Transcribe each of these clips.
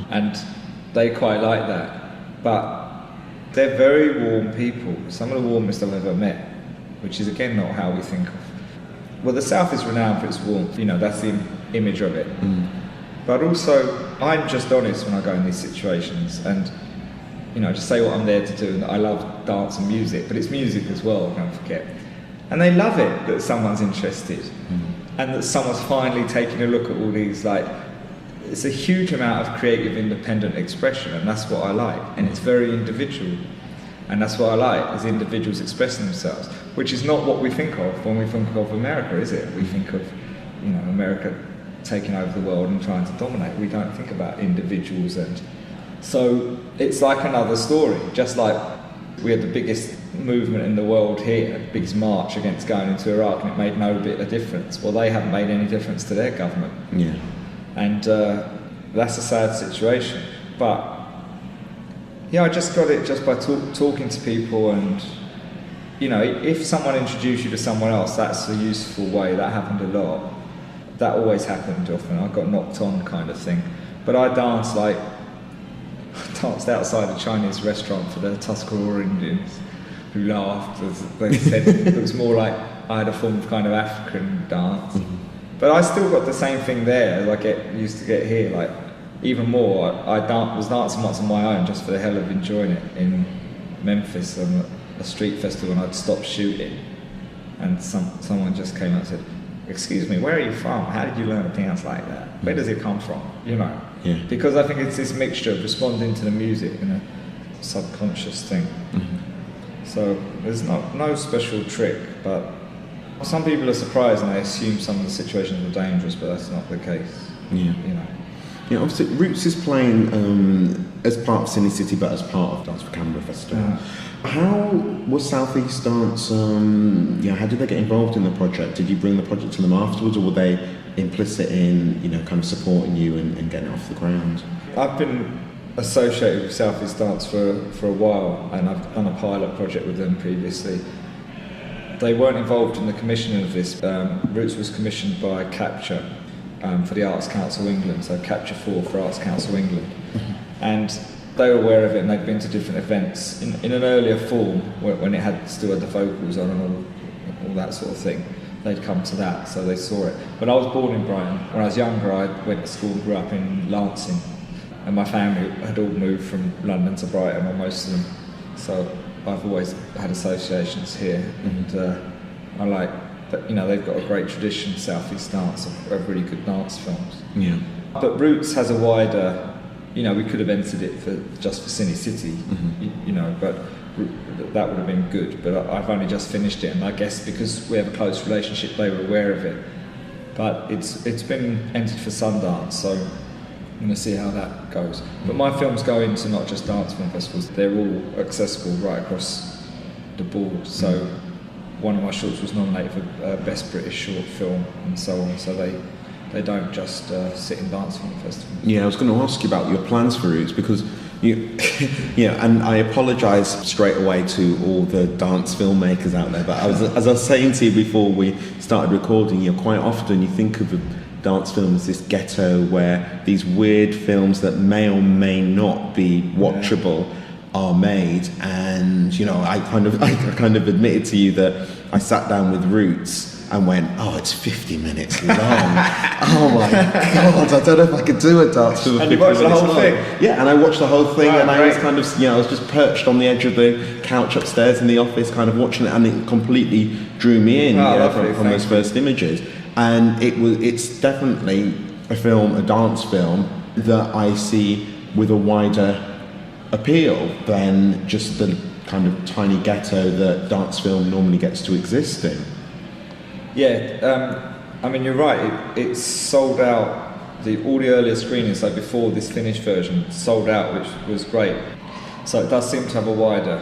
and they quite like that. But they're very warm people, some of the warmest I've ever met, which is again not how we think of. Well, the South is renowned for its warmth, that's the image of it. But also, I'm just honest when I go in these situations, and just say what I'm there to do. And I love dance and music, but it's music as well, don't forget. And they love it that someone's interested, and that someone's finally taking a look at all these, it's a huge amount of creative independent expression, and that's what I like. And it's very individual, and that's what I like, is individuals expressing themselves, which is not what we think of when we think of America, is it? We think of, America taking over the world and trying to dominate. We don't think about individuals, and so it's like another story. Just like we had the biggest movement in the world here, the biggest march against going into Iraq, and it made no bit of difference. Well, they haven't made any difference to their government. Yeah. And that's a sad situation. But I just got it just by talking to people, and if someone introduced you to someone else, that's a useful way. That happened a lot. That always happened often. I got knocked on kind of thing. But I danced outside a Chinese restaurant for the Tuscarora Indians, who laughed as they said it was more like I had a form of kind of African dance. But I still got the same thing there as I used to get here, even more. I was dancing once on my own just for the hell of enjoying it in Memphis on a street festival, and I'd stopped shooting, and someone just came up and said, "Excuse me, where are you from? How did you learn to dance like that? Where does it come from?" Yeah. Because I think it's this mixture of responding to the music and a subconscious thing. So there's no special trick, but some people are surprised and they assume some of the situations are dangerous, but that's not the case. Yeah. Yeah, obviously Roots is playing as part of CineCity, but as part of Dance for Canberra Festival. How was South East Dance, how did they get involved in the project? Did you bring the project to them afterwards, or were they implicit in, kind of supporting you and getting it off the ground? I've been associated with South East Dance for a while, and I've done a pilot project with them previously. They weren't involved in the commissioning of this. Roots was commissioned by Capture for the Arts Council England, so Capture 4 for Arts Council England. And they were aware of it, and they'd been to different events in an earlier form when it still had the vocals on and all that sort of thing. They'd come to that, so they saw it. But I was born in Brighton. When I was younger, I went to school and grew up in Lancing, and my family had all moved from London to Brighton, or most of them. So I've always had associations here, and I like that. They've got a great tradition, South East Dance, of really good dance films. Yeah. But Roots has a wider. We could have entered it just for CineCity, but that would have been good. But I've only just finished it, and I guess because we have a close relationship, they were aware of it. But it's been entered for Sundance, so I'm going to see how that goes. But my films go into not just dance film festivals; they're all accessible right across the board. So one of my shorts was nominated for Best British Short Film, and so on. So they don't just sit in dance film festivals. Yeah, I was going to ask you about your plans for Roots, because and I apologise straight away to all the dance filmmakers out there, but as I was saying to you before we started recording, quite often you think of a dance film as this ghetto where these weird films that may or may not be watchable are made, and I kind of admitted to you that I sat down with Roots and went, it's 50 minutes long. Oh my God, I don't know if I could do a dance film. And you watched the whole thing? Yeah, and I watched the whole thing, and great. I was kind of, I was just perched on the edge of the couch upstairs in the office, kind of watching it, and it completely drew me in from those first images. And it's definitely a dance film that I see with a wider appeal than just the kind of tiny ghetto that dance film normally gets to exist in. Yeah, you're right. It's sold out. All the earlier screenings, so before this finished version, sold out, which was great. So it does seem to have a wider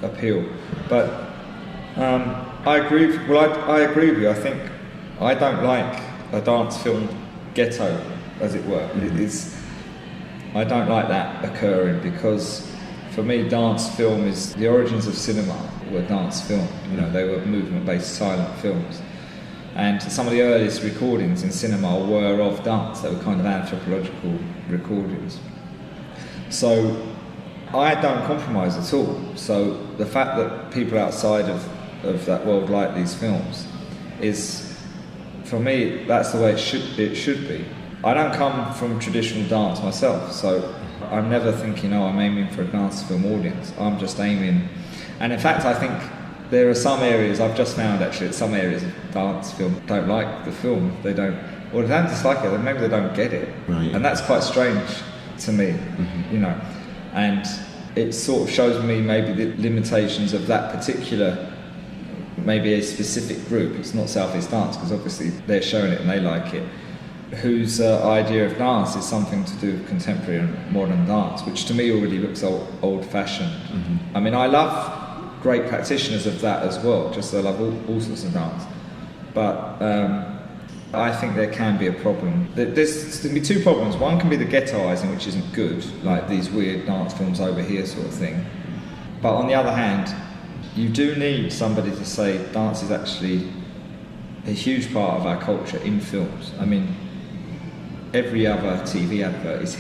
appeal. But I agree. I agree with you. I think I don't like a dance film ghetto, as it were. I don't like that occurring, because for me, dance film is the origins of cinema. Were dance film. They were movement-based silent films. And some of the earliest recordings in cinema were of dance. They were kind of anthropological recordings. So I don't compromise at all. So the fact that people outside of that world like these films is, for me, that's the way it should be. I don't come from traditional dance myself, so I'm never thinking, oh, I'm aiming for a dance film audience. I'm just aiming, and in fact, I think there are some areas, I've just found actually, that some areas of dance film don't like the film. They don't, or they don't dislike it, maybe they don't get it. Right. And that's quite strange to me, you know. And it sort of shows me maybe the limitations of that particular, maybe a specific group. It's not Southeast Dance, because obviously they're showing it and they like it, whose idea of dance is something to do with contemporary and modern dance, which to me already looks old-fashioned. I mean, I love great practitioners of that as well, just as I love all sorts of dance. But I think there can be a problem. There's going to be two problems. One can be the ghettoising, which isn't good, like these weird dance films over here sort of thing. But on the other hand, you do need somebody to say dance is actually a huge part of our culture in films. I mean, every other TV advert is